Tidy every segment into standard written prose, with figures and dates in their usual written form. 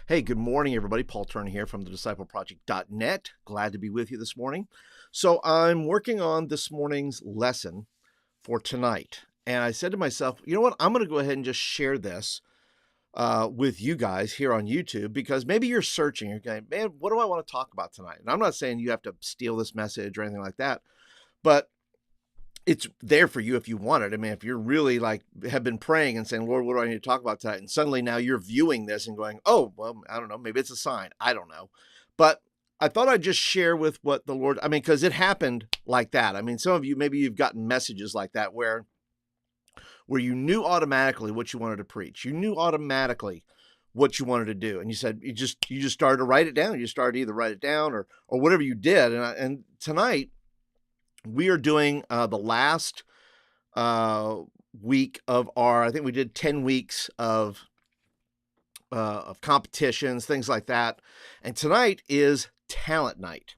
Hey, good morning, everybody. Paul Turner here from thediscipleproject.net. Glad to be with you this morning. So, I'm working on this morning's lesson for tonight. And I said to myself, you know what? I'm going to go ahead and just share this with you guys here on YouTube because maybe you're searching. You're going, man, what do I want to talk about tonight? And I'm not saying you have to steal this message or anything like that, but it's there for you if you want it. I mean, if you're really like have been praying and saying, Lord, what do I need to talk about tonight? And suddenly now you're viewing this and going, oh, well, I don't know. Maybe it's a sign. I don't know. But I thought I'd just share with what the Lord, because it happened like that. I mean, some of you, maybe you've gotten messages like that where you knew automatically what you wanted to preach. You knew automatically what you wanted to do. And you said, you just started to write it down. You started to either write it down or whatever you did. And tonight, we are doing the last week of I think we did 10 weeks of competitions, things like that. And tonight is talent night.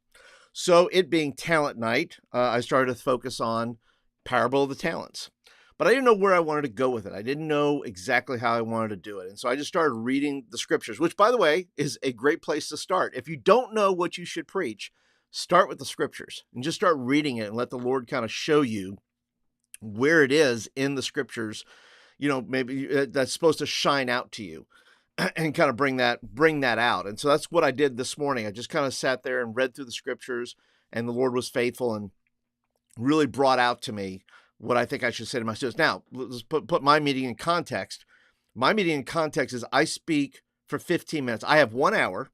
So it being talent night, I started to focus on Parable of the Talents. But I didn't know where I wanted to go with it. I didn't know exactly how I wanted to do it. And so I just started reading the scriptures, which, by the way, is a great place to start. If you don't know what you should preach, start with the scriptures and just start reading it and let the Lord kind of show you where it is in the scriptures, maybe that's supposed to shine out to you and kind of bring that out. And so that's what I did this morning. I just kind of sat there and read through the scriptures, and the Lord was faithful and really brought out to me what I think I should say to my students. Now, let's put my meeting in context. My meeting in context is I speak for 15 minutes. I have 1 hour.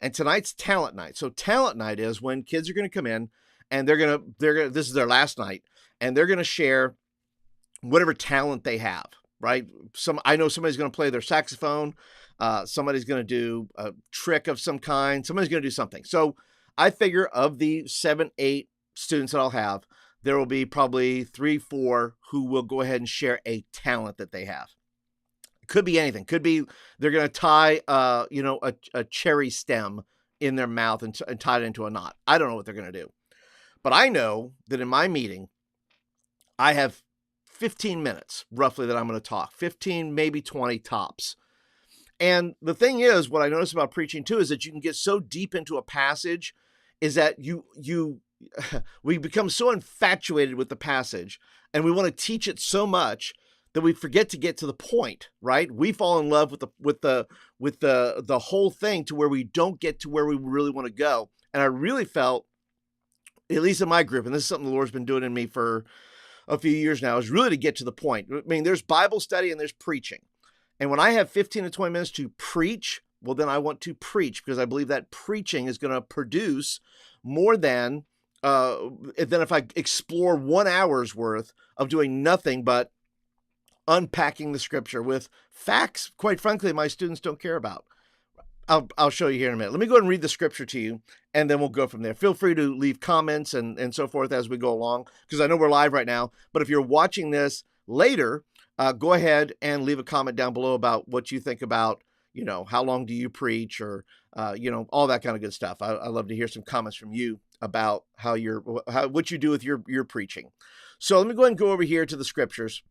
And tonight's talent night. So talent night is when kids are going to come in and they're going to, this is their last night, and they're going to share whatever talent they have, right? I know somebody's going to play their saxophone. Somebody's going to do a trick of some kind. Somebody's going to do something. So I figure of the 7, 8 students that I'll have, there will be probably 3, 4 who will go ahead and share a talent that they have. Could be anything. Could be they're going to tie, a cherry stem in their mouth and tie it into a knot. I don't know what they're going to do. But I know that in my meeting, I have 15 minutes roughly that I'm going to talk. 15, maybe 20 tops. And the thing is, what I notice about preaching too is that you can get so deep into a passage is that we become so infatuated with the passage and we want to teach it so much that we forget to get to the point, right? We fall in love with the whole thing to where we don't get to where we really want to go. And I really felt, at least in my group, and this is something the Lord's been doing in me for a few years now, is really to get to the point. I mean, there's Bible study and there's preaching. And when I have 15 to 20 minutes to preach, well, then I want to preach because I believe that preaching is going to produce more than if I explore 1 hour's worth of doing nothing but unpacking the scripture with facts, quite frankly, my students don't care about. I'll show you here in a minute. Let me go ahead and read the scripture to you, and then we'll go from there. Feel free to leave comments and so forth as we go along, because I know we're live right now. But if you're watching this later, go ahead and leave a comment down below about what you think about, how long do you preach, or, all that kind of good stuff. I love to hear some comments from you about what you do with your preaching. So let me go ahead and go over here to the scriptures.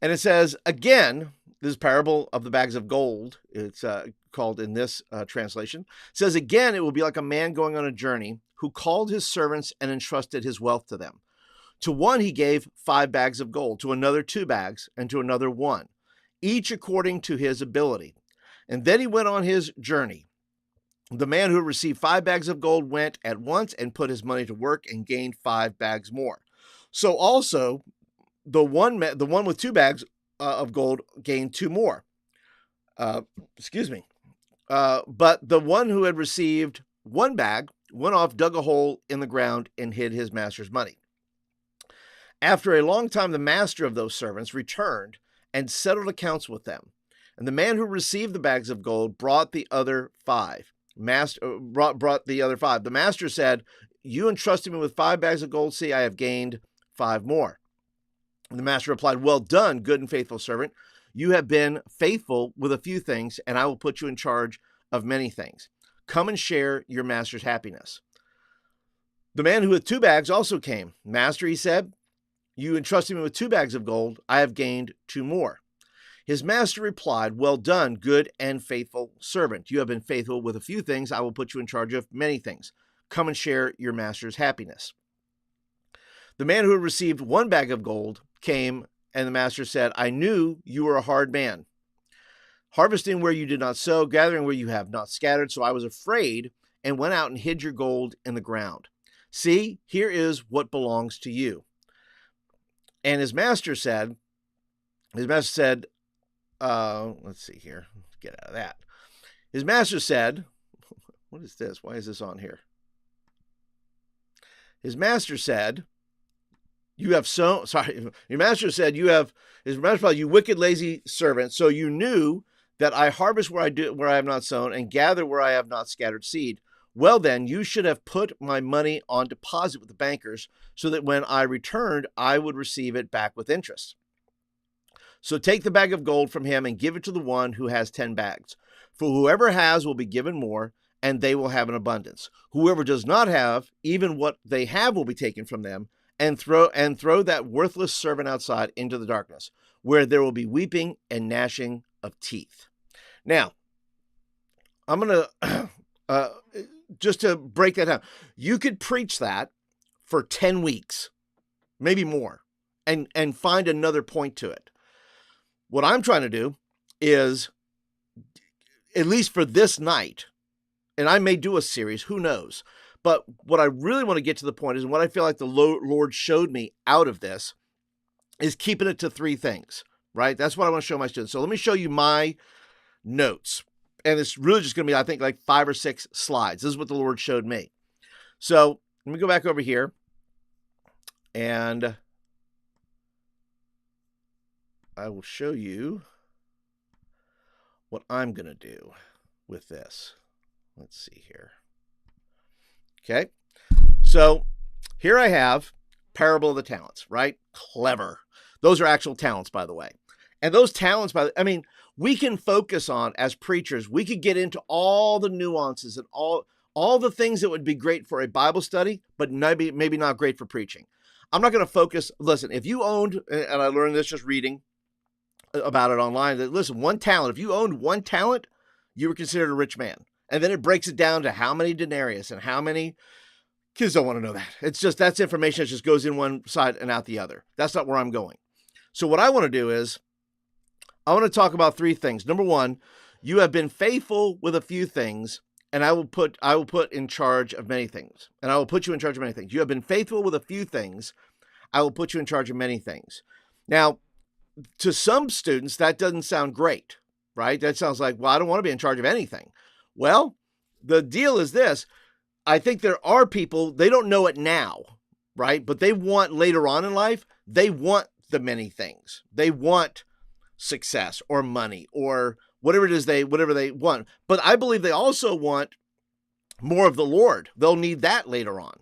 And it says, again, this is Parable of the Bags of Gold. It's called in this translation. It says, again, it will be like a man going on a journey who called his servants and entrusted his wealth to them. To one he gave 5 bags of gold, to another 2 bags, and to another 1, each according to his ability. And then he went on his journey. The man who received 5 bags of gold went at once and put his money to work and gained 5 bags more. So also, the one with 2 bags of gold gained 2 more. But the one who had received 1 bag went off, dug a hole in the ground, and hid his master's money. After a long time, the master of those servants returned and settled accounts with them. And the man who received the bags of gold brought the other 5. Brought the other 5. The master said, "You entrusted me with 5 bags of gold. See, I have gained 5 more." The master replied, "Well done, good and faithful servant. You have been faithful with a few things, and I will put you in charge of many things. Come and share your master's happiness." The man who had 2 bags also came. "Master," he said, "you entrusted me with 2 bags of gold. I have gained 2 more." His master replied, "Well done, good and faithful servant. You have been faithful with a few things. I will put you in charge of many things. Come and share your master's happiness." The man who had received 1 bag of gold came, and the master said, "I knew you were a hard man, harvesting where you did not sow, gathering where you have not scattered. So I was afraid and went out and hid your gold in the ground. See, here is what belongs to you." And his master said, let's see here, let's get out of that. His master said, what is this? Why is this on here? His master said, "You have sown," sorry, your master said, his master replied, "You wicked, lazy servant. So you knew that I harvest where I have not sown and gather where I have not scattered seed. Well, then you should have put my money on deposit with the bankers so that when I returned, I would receive it back with interest. So take the bag of gold from him and give it to the one who has 10 bags. For whoever has will be given more, and they will have an abundance. Whoever does not have, even what they have will be taken from them, and throw that worthless servant outside into the darkness, where there will be weeping and gnashing of teeth." Now, I'm going to, just to break that down, you could preach that for 10 weeks, maybe more, and find another point to it. What I'm trying to do is, at least for this night, and I may do a series, who knows, but what I really want to get to the point is, and what I feel like the Lord showed me out of this, is keeping it to 3 things, right? That's what I want to show my students. So let me show you my notes. And it's really just going to be, I think, like 5 or 6 slides. This is what the Lord showed me. So let me go back over here. And I will show you what I'm going to do with this. Let's see here. Okay. So here I have Parable of the Talents, right? Clever. Those are actual talents, by the way. And those talents, we can focus on, as preachers, we could get into all the nuances and all the things that would be great for a Bible study, but maybe not great for preaching. I'm not going to focus. Listen, if you owned, and I learned this just reading about it online, that listen, 1 talent, if you owned 1 talent, you were considered a rich man. And then it breaks it down to how many denarius and how many. Kids don't want to know that. It's just, that's information that just goes in one side and out the other. That's not where I'm going. So what I want to do is, I want to talk about 3 things. Number 1, you have been faithful with a few things, and I will put in charge of many things. And I will put you in charge of many things. You have been faithful with a few things. I will put you in charge of many things. Now, to some students, that doesn't sound great, right? That sounds like, well, I don't want to be in charge of anything. Well, the deal is this. I think there are people, they don't know it now, right? But they want later on in life, they want the many things. They want success or money or whatever they want. But I believe they also want more of the Lord. They'll need that later on.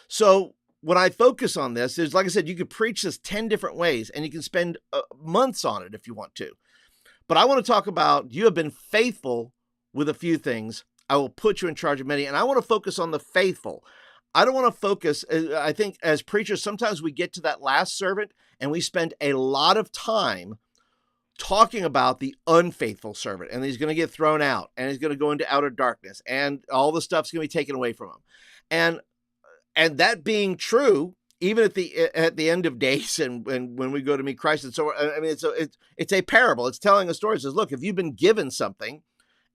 So when I focus on this, is like I said, you could preach this 10 different ways and you can spend months on it if you want to. But I want to talk about, you have been faithful with a few things. I will put you in charge of many. And I want to focus on the faithful. I don't want to focus. I think as preachers, sometimes we get to that last servant and we spend a lot of time talking about the unfaithful servant, and he's going to get thrown out, and he's going to go into outer darkness, and all the stuff's going to be taken away from him. And that being true, even at the end of days, and when we go to meet Christ, and so I mean, it's a parable. It's telling a story. It says, look, if you've been given something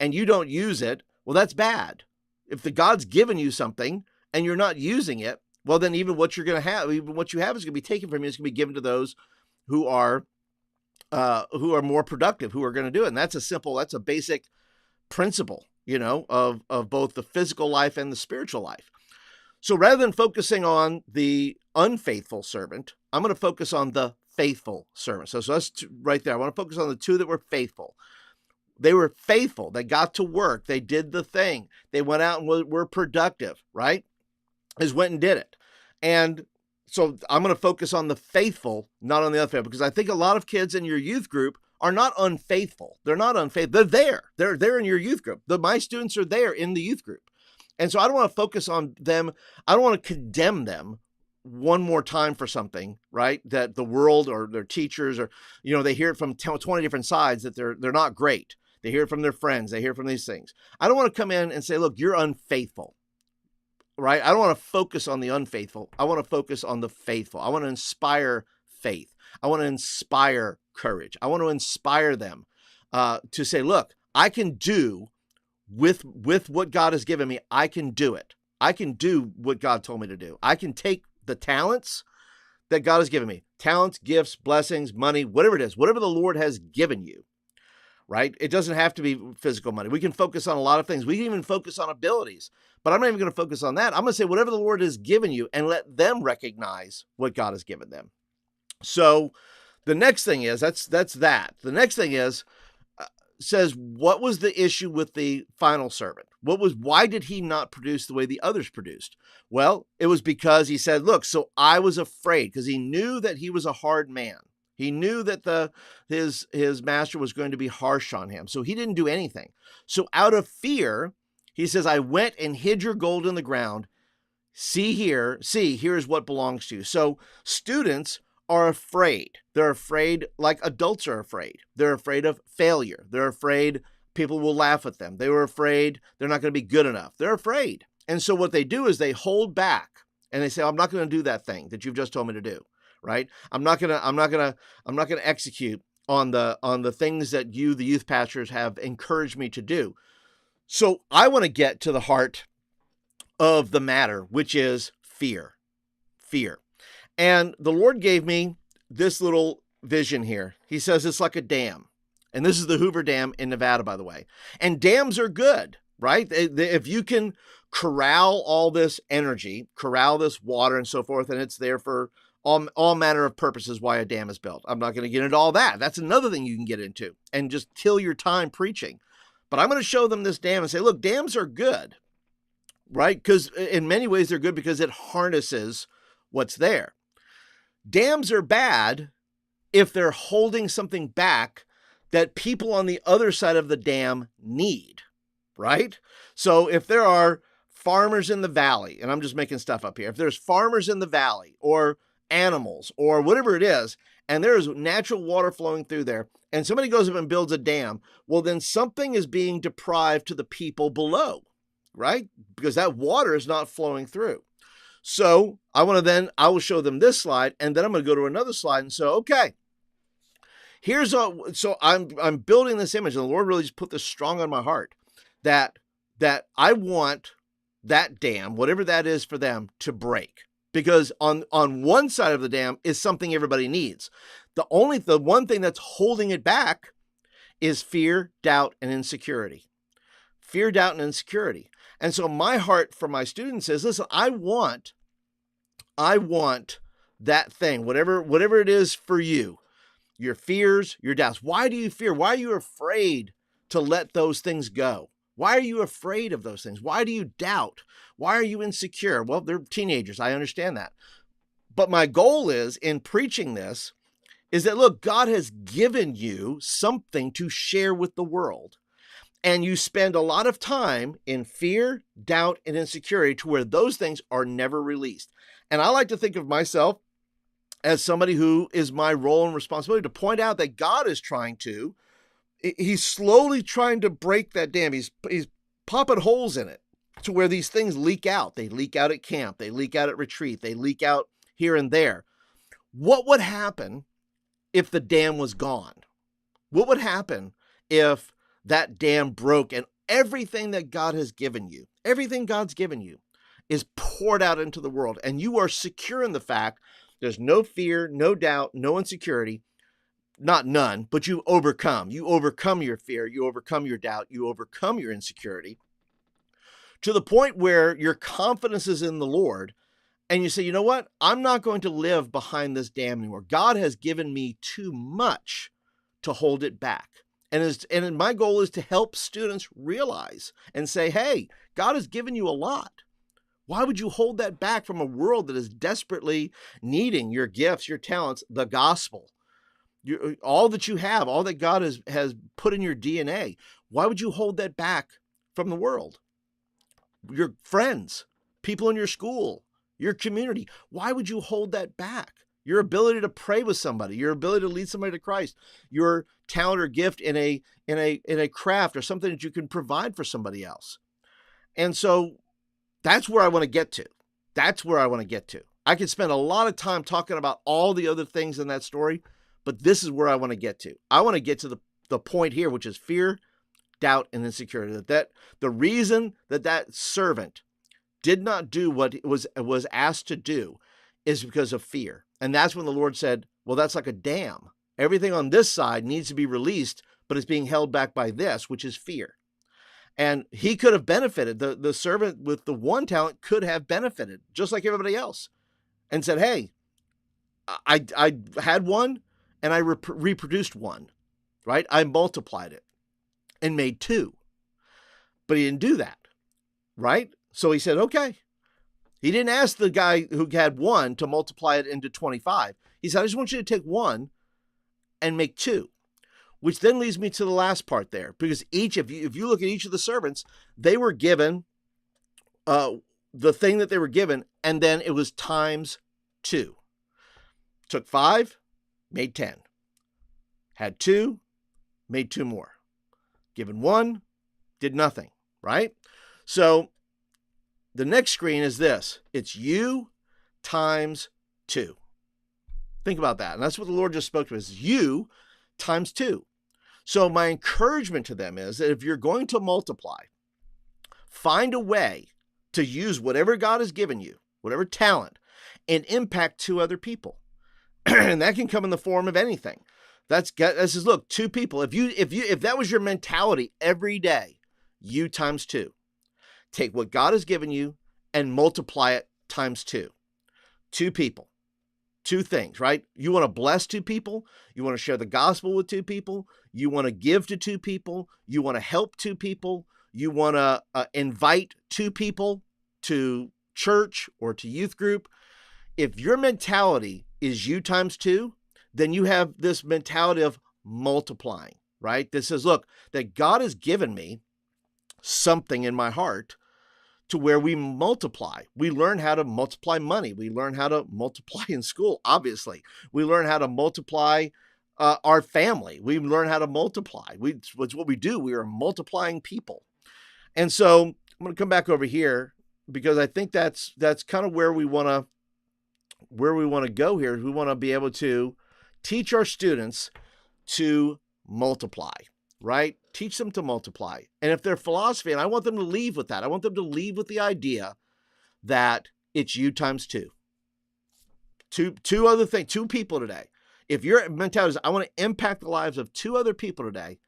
and you don't use it, well, that's bad. If the God's given you something and you're not using it, well, then even what you're going to have, even what you have is going to be taken from you. It's going to be given to those who are more productive, who are going to do it. And that's a basic principle, of both the physical life and the spiritual life. So rather than focusing on the unfaithful servant, I'm going to focus on the faithful servant. So that's right there. I want to focus on the 2 that were faithful. They were faithful. They got to work. They did the thing. They went out and were productive, right? Just went and did it. And so I'm going to focus on the faithful, not on the unfaithful, because I think a lot of kids in your youth group are not unfaithful. They're not unfaithful. They're there. They're in your youth group. My students are there in the youth group. And so I don't want to focus on them. I don't want to condemn them one more time for something, right? That the world or their teachers or, they hear it from 20 different sides that they're not great. They hear it from their friends. They hear it from these things. I don't want to come in and say, look, you're unfaithful, right? I don't want to focus on the unfaithful. I want to focus on the faithful. I want to inspire faith. I want to inspire courage. I want to inspire them to say, look, I can do with what God has given me. I can do it. I can do what God told me to do. I can take the talents that God has given me, talents, gifts, blessings, money, whatever it is, whatever the Lord has given you, right? It doesn't have to be physical money. We can focus on a lot of things. We can even focus on abilities, but I'm not even going to focus on that. I'm going to say whatever the Lord has given you and let them recognize what God has given them. So the next thing is, that's that. The next thing is, says, what was the issue with the final servant? Why did he not produce the way the others produced? Well, it was because he said, look, so I was afraid, because he knew that he was a hard man. He knew that his master was going to be harsh on him. So he didn't do anything. So out of fear, he says, I went and hid your gold in the ground. Here's what belongs to you. So students are afraid. They're afraid like adults are afraid. They're afraid of failure. They're afraid people will laugh at them. They were afraid they're not going to be good enough. They're afraid. And so what they do is they hold back and they say, I'm not going to do that thing that you've just told me to do, right? I'm not going to execute on the things that you, the youth pastors, have encouraged me to do. So I want to get to the heart of the matter, which is fear. And the Lord gave me this little vision here. He says it's like a dam. And this is the Hoover Dam in Nevada, by the way. And dams are good, right? If you can corral all this energy, corral this water and so forth, and it's there for all manner of purposes why a dam is built. I'm not going to get into all that. That's another thing you can get into and just kill your time preaching. But I'm going to show them this dam and say, look, dams are good, right? Because in many ways they're good because it harnesses what's there. Dams are bad if they're holding something back that people on the other side of the dam need, right? So if there are farmers in the valley, and I'm just making stuff up here, if there's farmers in the valley or animals or whatever it is, and there's natural water flowing through there, and somebody goes up and builds a dam, well, then something is being deprived to the people below, right? Because that water is not flowing through. So I will show them this slide, and then I'm going to go to another slide and say, okay, so I'm building this image, and the Lord really just put this strong on my heart that I want that dam, whatever that is for them, to break. Because on one side of the dam is something everybody needs. The one thing that's holding it back is fear, doubt, and insecurity. Fear, doubt, and insecurity. And so my heart for my students is, listen, I want that thing, whatever it is for you, your fears, your doubts. Why do you fear? Why are you afraid to let those things go? Why are you afraid of those things? Why do you doubt? Why are you insecure? Well, they're teenagers. I understand that. But my goal is, in preaching this, is that, look, God has given you something to share with the world. And you spend a lot of time in fear, doubt, and insecurity to where those things are never released. And I like to think of myself as somebody who is my role and responsibility to point out that God is he's slowly trying to break that dam. He's popping holes in it to where these things leak out. They leak out at camp. They leak out at retreat. They leak out here and there. What would happen if the dam was gone? What would happen if that dam broke and everything that God has given you, everything God's given you, is poured out into the world, and you are secure in the fact there's no fear, no doubt, no insecurity, not none, but you overcome your fear, you overcome your doubt, you overcome your insecurity to the point where your confidence is in the Lord. And you say, you know what? I'm not going to live behind this dam anymore. God has given me too much to hold it back. And my goal is to help students realize and say, hey, God has given you a lot. Why would you hold that back from a world that is desperately needing your gifts, your talents, the gospel, all that you have, all that God has put in your DNA? Why would you hold that back from the world? Your friends, people in your school, your community. Why would you hold that back? Your ability to pray with somebody, your ability to lead somebody to Christ, your talent or gift in a craft or something that you can provide for somebody else. And so that's where I want to get to. That's where I want to get to. I could spend a lot of time talking about all the other things in that story, but this is where I want to get to. I want to get to the point here, which is fear, doubt, and insecurity. That the reason that servant did not do what it was asked to do is because of fear. And that's when the Lord said, well, that's like a dam. Everything on this side needs to be released, but it's being held back by this, which is fear. And he could have benefited. The servant with the one talent could have benefited, just like everybody else, and said, hey, I had one and I reproduced one, right? I multiplied it and made two. But he didn't do that, right? So he said, okay. He didn't ask the guy who had one to multiply it into 25. He said, I just want you to take one and make two, which then leads me to the last part there, because if you look at each of the servants, they were given the thing that they were given, and then it was times 2. Took 5, made 10. Had 2, made 2 more. Given 1, did nothing, right? So the next screen is this. It's you times 2. Think about that. And that's what the Lord just spoke to us. You times 2. So my encouragement to them is that if you're going to multiply, find a way to use whatever God has given you, whatever talent, and impact 2 other people. And that can come in the form of anything. This is, look, 2 people. If that was your mentality every day, you times 2. Take what God has given you and multiply it times 2. 2 people. 2 things, right? You want to bless 2 people. You want to share the gospel with 2 people. You want to give to 2 people. You want to help 2 people. You want to invite 2 people to church or to youth group. If your mentality is you times 2, then you have this mentality of multiplying, right? This says, look, that God has given me something in my heart to where we multiply. We learn how to multiply money. We learn how to multiply in school, obviously. We learn how to multiply our family. We learn how to multiply. It's what we do. We are multiplying people. And so I'm going to come back over here because I think that's kind of where we want to go here. We want to be able to teach our students to multiply, right? Teach them to multiply. And if they're philosophy, and I want them to leave with that, I want them to leave with the idea that it's you times 2. Two other things, 2 people today. If your mentality is, I want to impact the lives of 2 other people today,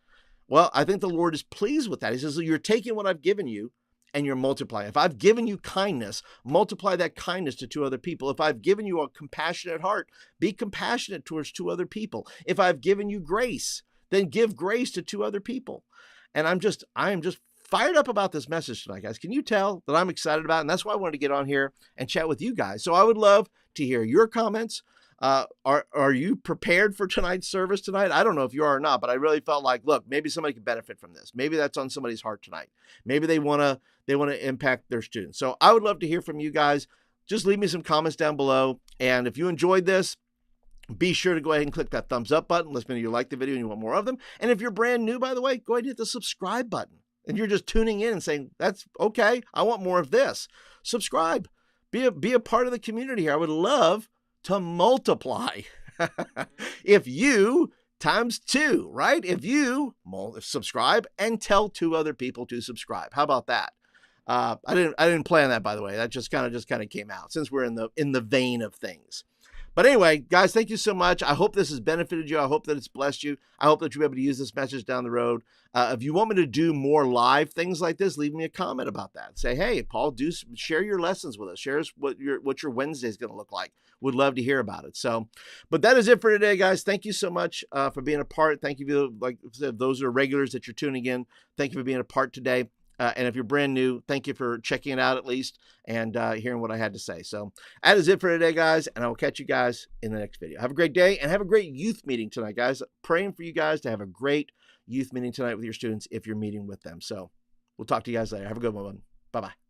well, I think the Lord is pleased with that. He says, you're taking what I've given you and you're multiplying. If I've given you kindness, multiply that kindness to 2 other people. If I've given you a compassionate heart, be compassionate towards 2 other people. If I've given you grace, then give grace to 2 other people. And I am just fired up about this message tonight, guys. Can you tell that I'm excited about it? And that's why I wanted to get on here and chat with you guys. So I would love to hear your comments. Are you prepared for tonight's service tonight? I don't know if you are or not, but I really felt like, look, maybe somebody could benefit from this. Maybe that's on somebody's heart tonight. Maybe they want to impact their students. So I would love to hear from you guys. Just leave me some comments down below. And if you enjoyed this, be sure to go ahead and click that thumbs up button. Let's know you like the video and you want more of them. And if you're brand new, by the way, go ahead and hit the subscribe button. And you're just tuning in and saying, that's okay, I want more of this. Subscribe. Be a part of the community here. I would love to multiply. If you times 2, right? If you subscribe and tell 2 other people to subscribe. How about that? I didn't plan that, by the way. That just kind of came out since we're in the vein of things. But anyway, guys, thank you so much. I hope this has benefited you. I hope that it's blessed you. I hope that you'll be able to use this message down the road. If you want me to do more live things like this, leave me a comment about that. Say, hey, Paul, share your lessons with us. Share us what your Wednesday is going to look like. Would love to hear about it. So, but that is it for today, guys. Thank you so much for being a part. Thank you, like I said, those are regulars that you're tuning in. Thank you for being a part today. And if you're brand new, thank you for checking it out at least and hearing what I had to say. So that is it for today, guys. And I will catch you guys in the next video. Have a great day and have a great youth meeting tonight, guys. Praying for you guys to have a great youth meeting tonight with your students if you're meeting with them. So we'll talk to you guys later. Have a good one. Bye-bye.